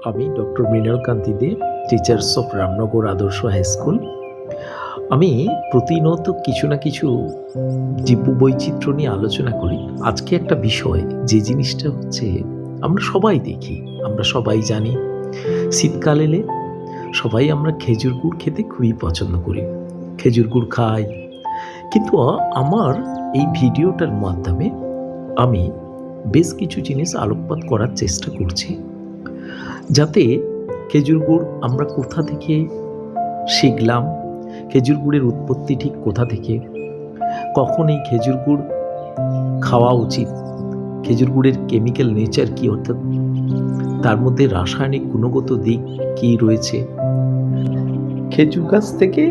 আমি doctor Mrinal Kanti De, teachers of Ramnagar Adarsha high school. আমি প্রতিনিয়ত কিছু না কিছু জীববৈচিত্র্য নিয়ে আলোচনা করি। আজকে একটা বিষয়, যে জিনিসটা হচ্ছে আমরা সবাই দেখি, আমরা সবাই জানি, শীতকাল এলে সবাই আমরা খেজুর গুড় খেতে খুবই পছন্দ করি, খেজুর গুড় খাই। কিন্তু আমার এই ভিডিওটার মাধ্যমে আমি বেশ কিছু জিনিস আলোকপাত করার চেষ্টা করছি, যাতে খেজুর গুড় আমরা কোথা থেকে শিখলাম, খেজুর গুড়ের উৎপত্তি ঠিক কোথা থেকে, কখন এই খেজুর গুড় খাওয়া উচিত, খেজুর গুড়ের কেমিক্যাল নেচার কী, অর্থাৎ তার মধ্যে রাসায়নিক গুণগত দিক কী রয়েছে। খেজুর গাছ থেকে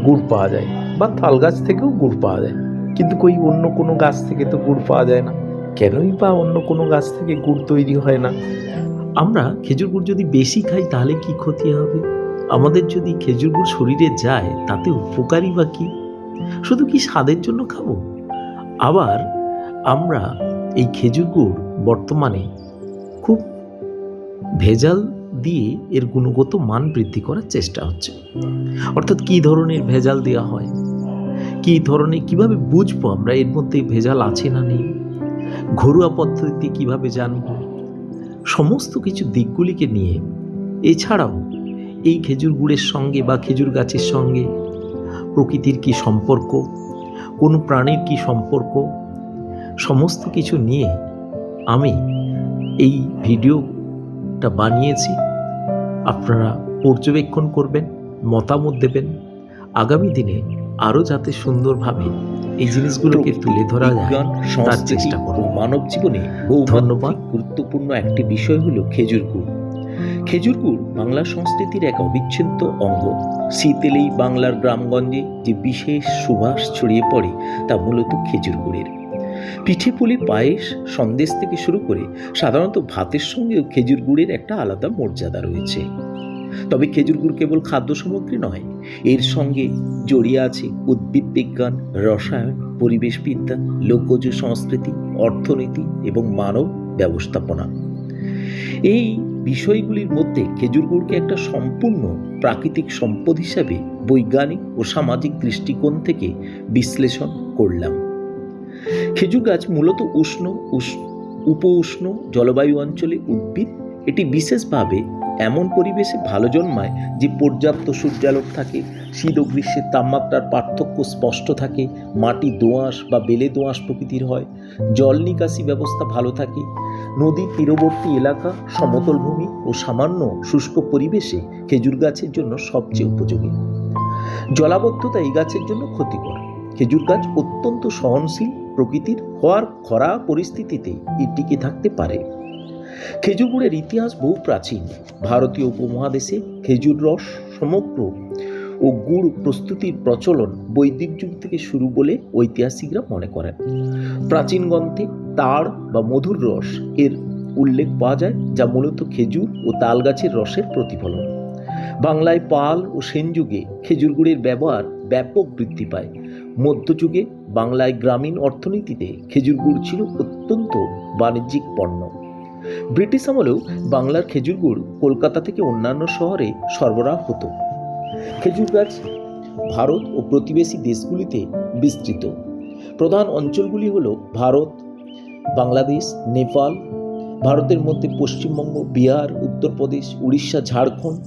গুড় পাওয়া যায় বা তাল গাছ থেকেও গুড় পাওয়া যায়, কিন্তু অন্য কোনো গাছ থেকে তো গুড় পাওয়া যায় না। কেনই বা অন্য কোনো গাছ থেকে গুড় তৈরি হয় না? আমরা খেজুর গুড় যদি বেশি খাই তাহলে কি ক্ষতি হবে? আমাদের যদি খেজুর গুড় শরীরে যায় তাতে উপকারী বা কী? শুধু কি স্বাদের জন্য খাবো? আবার আমরা এই খেজুর গুড় বর্তমানে খুব ভেজাল দিয়ে এর গুণগত মান বৃদ্ধি করার চেষ্টা হচ্ছে। অর্থাৎ কী ধরনের ভেজাল দেওয়া হয়, কী ধরনের, কীভাবে বুঝবো আমরা এর মধ্যে ভেজাল আছে না নেই, ঘরোয়া পদ্ধতিতে কীভাবে জানবো, সমস্ত কিছু দিকগুলিকে নিয়ে, এছাড়াও এই খেজুর গুড়ের সঙ্গে বা খেজুর গাছের সঙ্গে প্রকৃতির কী সম্পর্ক, কোনো প্রাণীর কী সম্পর্ক, সমস্ত কিছু নিয়ে আমি এই ভিডিওটা বানিয়েছি। আপনারা পর্যবেক্ষণ করবেন, মতামত দেবেন। আগামী দিনে আরও যাতে সুন্দরভাবে এই জিনিসগুলোকে তুলে ধরা যায় তার চেষ্টা করব। মানব জীবনে ধন্যবাদ। গুরুত্বপূর্ণ একটি বিষয় হলো খেজুর গুড়। খেজুর গুড় বাংলা সংস্কৃতির এক অবিচ্ছেদ্য অঙ্গ। শীত এলেই বাংলার গ্রামগঞ্জে যে বিশেষ সুবাস ছড়িয়ে পড়ে তা মূলত খেজুর গুড়ের। পিঠে পুলি, পায়েস, সন্দেশ থেকে শুরু করে সাধারণত ভাতের সঙ্গেও খেজুর গুড়ের একটা আলাদা মর্যাদা রয়েছে। তবে খেজুর গুড় কেবল খাদ্য সামগ্রী নয়, এর সঙ্গে জড়িয়ে আছে উদ্ভিদ বিজ্ঞান, রসায়ন, পরিবেশবিদ্যা, লোকজ সংস্কৃতি, অর্থনীতি এবং মানব ব্যবস্থাপনা। এই বিষয়গুলির মধ্যে খেজুর গুড়কে একটা সম্পূর্ণ প্রাকৃতিক সম্পদ হিসাবে বৈজ্ঞানিক ও সামাজিক দৃষ্টিকোণ থেকে বিশ্লেষণ করলাম। খেজুর গাছ মূলত উপ উষ্ণ জলবায়ু অঞ্চলে উদ্ভিদ। এটি বিশেষভাবে এমন পরিবেশে ভালো জন্মায় যে পর্যাপ্ত সূর্যালোক থাকে, শীত ও গ্রীষ্মের তাপমাত্রার পার্থক্য স্পষ্ট থাকে, মাটি দোআঁশ বা বেলে দোআঁশ প্রকৃতির হয়, জল নিকাশি ব্যবস্থা ভালো থাকে, নদীর তীরবর্তী এলাকা, সমতল ভূমি ও সামান্য শুষ্ক পরিবেশে খেজুর গাছের জন্য সবচেয়ে উপযোগী। জলাবদ্ধতা এই গাছের জন্য ক্ষতিকর। খেজুর গাছ অত্যন্ত সহনশীল প্রকৃতির হওয়ার খরা পরিস্থিতিতে টিকে থাকতে পারে। খেজুর গুড়ের ইতিহাস বহু প্রাচীন। ভারতীয় উপমহাদেশে খেজুর রস সমগ্র ও গুড় প্রস্তুতির প্রচলন বৈদিক যুগ থেকে শুরু বলে ঐতিহাসিকরা মনে করেন। প্রাচীন গ্রন্থে তাড় বা মধুর রস এর উল্লেখ পাওয়া যায়, যা মূলত খেজুর ও তাল গাছের রসের প্রতিফলন। বাংলায় পাল ও সেন যুগে খেজুর গুড়ের ব্যবহার ব্যাপক বৃদ্ধি পায়। মধ্যযুগে বাংলায় গ্রামীণ অর্থনীতিতে খেজুর গুড় ছিল অত্যন্ত বাণিজ্যিক পণ্য। ব্রিটিশ আমলেও বাংলার খেজুর গুড় কলকাতা থেকে অন্যান্য শহরে সরবরাহ হতো। খেজুর গাছ ভারত ও প্রতিবেশী দেশগুলিতে বিস্তৃত। প্রধান অঞ্চলগুলি হল ভারত, বাংলাদেশ, নেপাল। ভারতের মধ্যে পশ্চিমবঙ্গ, বিহার, উত্তরপ্রদেশ, উড়িষ্যা, ঝাড়খণ্ড।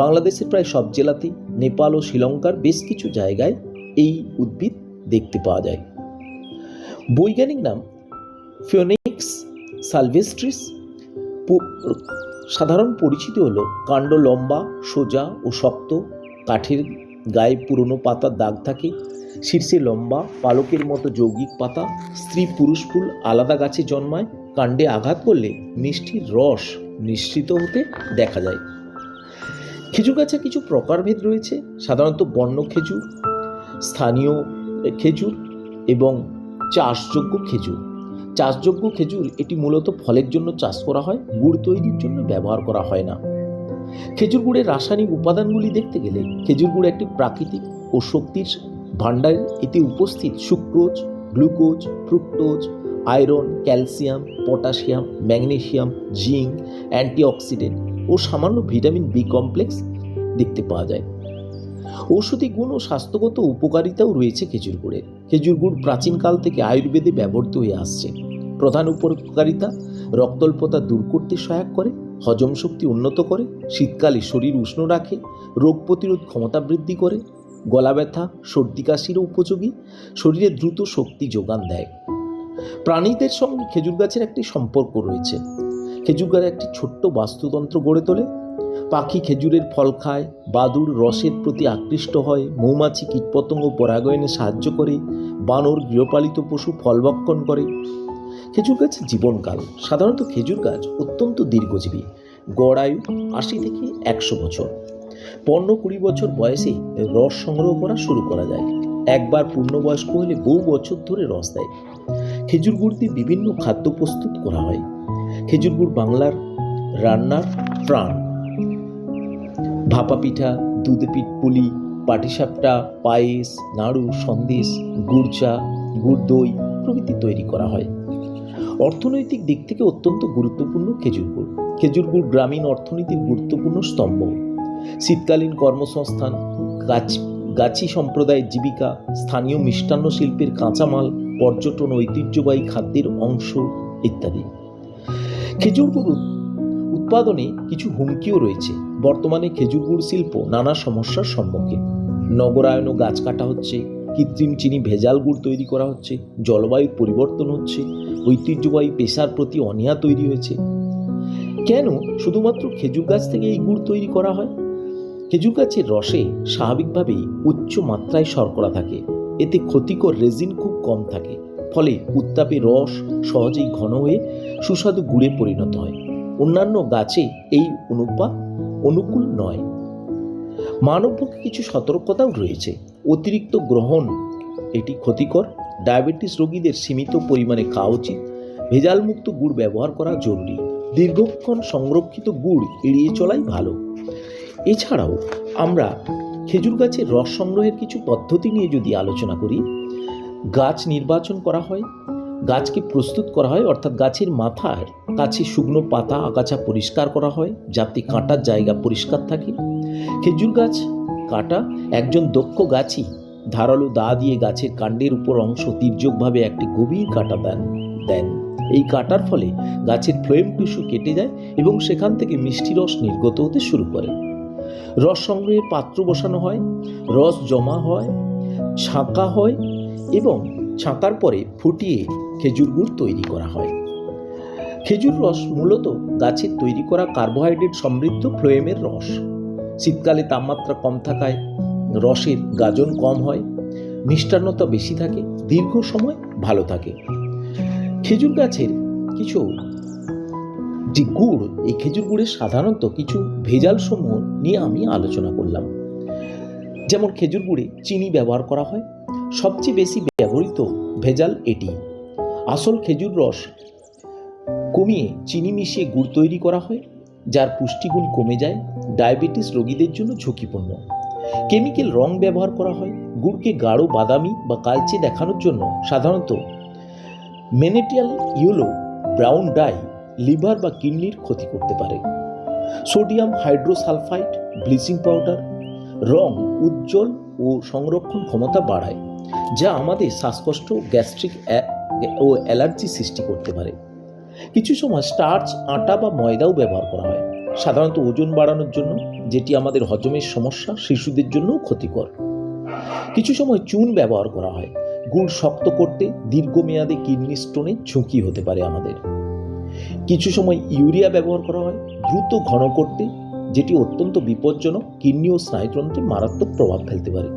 বাংলাদেশের প্রায় সব জেলাতেই, নেপাল ও শ্রীলঙ্কার বেশ কিছু জায়গায় এই উদ্ভিদ দেখতে পাওয়া যায়। বৈজ্ঞানিক নাম ফিওনিক্স সালভেস্ট্রিস। সাধারণ পরিচিতি হল কাণ্ড লম্বা, সোজা ও শক্ত, কাঠের গায়ে পুরনো পাতার দাগ থাকে, শীর্ষে লম্বা পালকের মতো যৌগিক পাতা। স্ত্রী পুরুষ ফুল আলাদা গাছে জন্মায়। কাণ্ডে আঘাত করলে মিষ্টির রস নিঃসৃত হতে দেখা যায়। খেজুর গাছের কিছু প্রকারভেদ রয়েছে। সাধারণত বন্য খেজুর, স্থানীয় খেজুর এবং চাষযোগ্য খেজুর। চাষযোগ্য খেজুর এটি মূলত ফলের জন্য চাষ করা হয়, গুড় তৈরির জন্য ব্যবহার করা হয় না। খেজুর গুড়ের রাসায়নিক উপাদানগুলি দেখতে গেলে খেজুর গুড় একটি প্রাকৃতিক ও শক্তির ভাণ্ডার। এতে উপস্থিত sucrose, glucose, fructose, iron, calcium, potassium, magnesium, zinc, antioxidant ও সামান্য ভিটামিন বি কমপ্লেক্স দেখতে পাওয়া যায়। ঔষধি গুণ ও স্বাস্থ্যগত উপকারিতাও রয়েছে খেজুর গুড়ের। খেজুর গুড় প্রাচীনকাল থেকে আয়ুর্বেদে ব্যবহৃত হয়ে আসছে। প্রধান উপকারিতা: রক্তাল্পতা দূর করতে সহায়ক করে, হজম শক্তি উন্নত করে, শীতকালে শরীর উষ্ণ রাখে, রোগ প্রতিরোধ ক্ষমতা বৃদ্ধি করে, গলা ব্যথা সর্দি কাশিরও উপযোগী, শরীরে দ্রুত শক্তি যোগান দেয়। প্রাণীদের সঙ্গে খেজুর গাছের একটি সম্পর্ক রয়েছে। খেজুর গাছ একটি ছোট্ট বাস্তুতন্ত্র গড়ে তোলে। পাখি খেজুরের ফল খায়, বাদুড় রসের প্রতি আকৃষ্ট হয়, মৌমাছি কীটপতঙ্গ পরাগায়নে সাহায্য করে, বানর গৃহপালিত পশু ফল ভক্ষণ করে। খেজুর গাছের জীবনকাল: সাধারণত খেজুর গাছ অত্যন্ত দীর্ঘজীবী, গড় আয়ু 80 থেকে 100 বছর। 15-20 বছর বয়সে রস সংগ্রহ করা শুরু করা যায়। একবার পূর্ণবয়স্ক হলে বহু বছর ধরে রস দেয়। খেজুর গুড় দিয়ে বিভিন্ন খাদ্য প্রস্তুত করা হয়। খেজুর গুড় বাংলার রান্নার প্রাণ। ভাপা পিঠা, দুধে পিঠপুলি, পাটিসাপটা, পায়েস, নাড়ু, সন্দেশ, গুড় চা, গুড় দই প্রভৃতি তৈরি করা হয়। অর্থনৈতিক দিক থেকে অত্যন্ত গুরুত্বপূর্ণ খেজুর গুড়। খেজুর গুড় গ্রামীণ অর্থনীতির গুরুত্বপূর্ণ স্তম্ভ। শীতকালীন কর্মসংস্থান, গাছি সম্প্রদায়ের জীবিকা, স্থানীয় মিষ্টান্ন শিল্পের কাঁচামাল, পর্যটন, ঐতিহ্যবাহী খাদ্যের অংশ ইত্যাদি। খেজুর গুড় উৎপাদনে কিছু হুমকিও রয়েছে। বর্তমানে খেজুর গুড় শিল্প নানা সমস্যার সম্মুখীন। নগরায়ন ও গাছ কাটা হচ্ছে, কৃত্রিম চিনি ভেজাল গুড় তৈরি করা হচ্ছে, জলবায়ুর পরিবর্তন হচ্ছে, ঐতিহ্যবাহী পেশার প্রতি অনীহা তৈরি হয়েছে। কেন শুধুমাত্র খেজুর গাছ থেকে এই গুড় তৈরি করা হয়? খেজুর গাছের রসে স্বাভাবিকভাবেই উচ্চ মাত্রায় শর্করা থাকে। এতে ক্ষতিকর রেজিন খুব কম থাকে, ফলে উত্তাপে রস সহজেই ঘন হয়ে সুস্বাদু গুড়ে পরিণত হয়। অন্যান্য গাছে এই অনুপাত অনুকূল নয়। মানবপক্ষে কিছু সতর্কতাও রয়েছে। অতিরিক্ত গ্রহণ এটি ক্ষতিকর। ডায়াবেটিস রোগীদের সীমিত পরিমাণে খাওয়া উচিত। ভেজালমুক্ত গুড় ব্যবহার করা জরুরি। দীর্ঘক্ষণ সংরক্ষিত গুড় এড়িয়ে চলাই ভালো। এছাড়াও আমরা খেজুর গাছের রস সংগ্রহের কিছু পদ্ধতি নিয়ে যদি আলোচনা করি, গাছ নির্বাচন করা হয়, গাছকে প্রস্তুত করা হয়, অর্থাৎ গাছের মাথার কাছে শুকনো পাতা আগাছা পরিষ্কার করা হয় যাতে কাটার জায়গা পরিষ্কার থাকে। খেজুর গাছ কাটা: একজন দক্ষ গাছি ধারালো দা দিয়ে গাছের কাণ্ডের উপর অংশ তির্যকভাবে একটি গভীর কাটা দেন। এই কাটার ফলে গাছের ফ্লোয়েম টিস্যু কেটে যায় এবং সেখান থেকে মিষ্টি রস নির্গত হতে শুরু করে। রস সংগ্রহের পাত্র বসানো হয়, রস জমা হয়, ছাঁকা হয় এবং ছাঁকার পরে ফুটিয়ে খেজুর গুড় তৈরি করা হয়। খেজুর রস মূলত গাছের তৈরি করা কার্বোহাইড্রেট সমৃদ্ধ ফ্লোয়েমের রস। শীতকালে তাপমাত্রা কম থাকায় রসের গাজন কম হয়, মিষ্টান্নতা বেশি থাকে, দীর্ঘ সময় ভালো থাকে। খেজুর গাছের কিছু যে গুড়, এই খেজুর গুড়ের সাধারণত কিছু ভেজাল সমূহ নিয়ে আমি আলোচনা করলাম। যেমন খেজুর গুড়ে চিনি ব্যবহার করা হয়। সবচেয়ে বেশি ব্যবহৃত ভেজাল এটি। আসল খেজুর রস কমিয়ে চিনি মিশিয়ে গুড় তৈরি করা হয়, যার পুষ্টিগুণ কমে যায়। ডায়াবেটিস রোগীদের জন্য ঝুঁকিপূর্ণ। কেমিক্যাল রং ব্যবহার করা হয়। গুড়কে গাঢ় বাদামি বা কালচে দেখানোর জন্য সাধারণত মেনেটিয়াল ইয়েলো ব্রাউন ডাই লিভার বা কিডনির ক্ষতি করতে পারে। সোডিয়াম হাইড্রোসালফাইড, ব্লিচিং পাউডার রং উজ্জ্বল ও সংরক্ষণ ক্ষমতা বাড়ায়, যা আমাদের শ্বাসকষ্ট, গ্যাস্ট্রিক ও অ্যালার্জি সৃষ্টি করতে পারে। কিছু সময় স্টার্চ, আটা বা ময়দাও ব্যবহার করা হয়, সাধারণত ওজন বাড়ানোর জন্য, যেটি আমাদের হজমের সমস্যা, শিশুদের জন্যও ক্ষতিকর। কিছু সময় চুন ব্যবহার করা হয় গুড় শক্ত করতে। দীর্ঘমেয়াদে কিডনি স্টোনের ঝুঁকি হতে পারে আমাদের। কিছু সময় ইউরিয়া ব্যবহার করা হয় দ্রুত ঘন করতে, যেটি অত্যন্ত বিপজ্জনক, কিডনি ও স্নায়ুতন্ত্রে মারাত্মক প্রভাব ফেলতে পারে।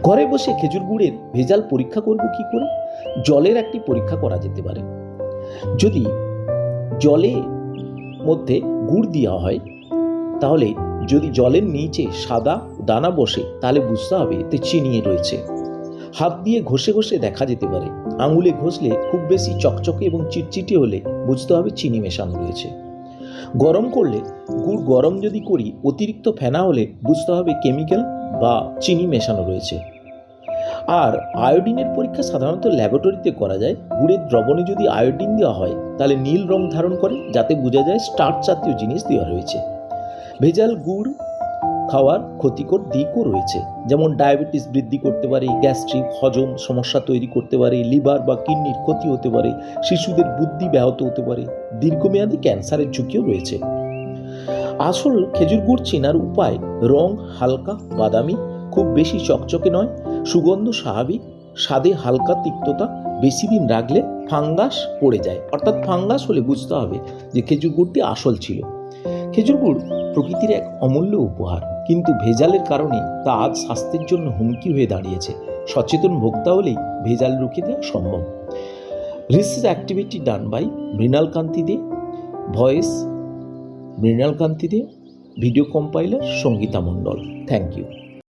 ঘরে বসে খেজুর গুড়ের ভেজাল পরীক্ষা করব কি করে? জলের একটি পরীক্ষা করা যেতে পারে। যদি জলের মধ্যে গুড় দেওয়া হয়, তাহলে যদি জলের নিচে সাদা দানা বসে, তাহলে বুঝতে হবে এতে চিনি রয়েছে। হাত দিয়ে ঘষে ঘষে দেখা যেতে পারে। আঙুলে ঘষলে খুব বেশি চকচকে এবং চিটচিটে হলে বুঝতে হবে চিনি মেশানো রয়েছে। গরম করলে গুড় গরম যদি করি অতিরিক্ত ফেনা হলে বুঝতে হবে কেমিক্যাল বা চিনি মেশানো রয়েছে। আর আয়োডিনের পরীক্ষা সাধারণত ল্যাবরেটরিতে করা যায়। গুড়ের দ্রবণে যদি আয়োডিন দেওয়া হয় তাহলে নীল রং ধারণ করে, যাতে বোঝা যায় স্টার্চ জাতীয় জিনিস দেওয়া রয়েছে। ভেজাল গুড় খাওয়ার ক্ষতিকর দিকও রয়েছে, যেমন ডায়াবেটিস বৃদ্ধি করতে পারে, গ্যাস্ট্রিক হজম সমস্যা তৈরি করতে পারে, লিভার বা কিডনির ক্ষতি হতে পারে, শিশুদের বুদ্ধি ব্যাহত হতে পারে, দীর্ঘমেয়াদী ক্যান্সারের ঝুঁকিও রয়েছে। আসল খেজুর গুড় চেনার উপায়: রং হালকা বাদামি, খুব বেশি চকচকে নয়, সুগন্ধ স্বাভাবিক, স্বাদে হালকা তিক্ততা, বেশি দিন রাখলে ফাঙ্গাস পড়ে যায়। অর্থাৎ ফাঙ্গাস হলে বুঝতে হবে যে খেজুর গুড়টি আসল ছিল। খেজুর গুড় প্রকৃতির এক অমূল্য উপহার, কিন্তু ভেজালের কারণে তা আজ স্বাস্থ্যের জন্য হুমকি হয়ে দাঁড়িয়েছে। সচেতন ভোক্তা হলেই ভেজাল রুখে দেওয়া সম্ভব। Research activity done by Mrinal Kanti De, voice Mrinal Kanti De, video compiler Sangita Mondal. Thank you.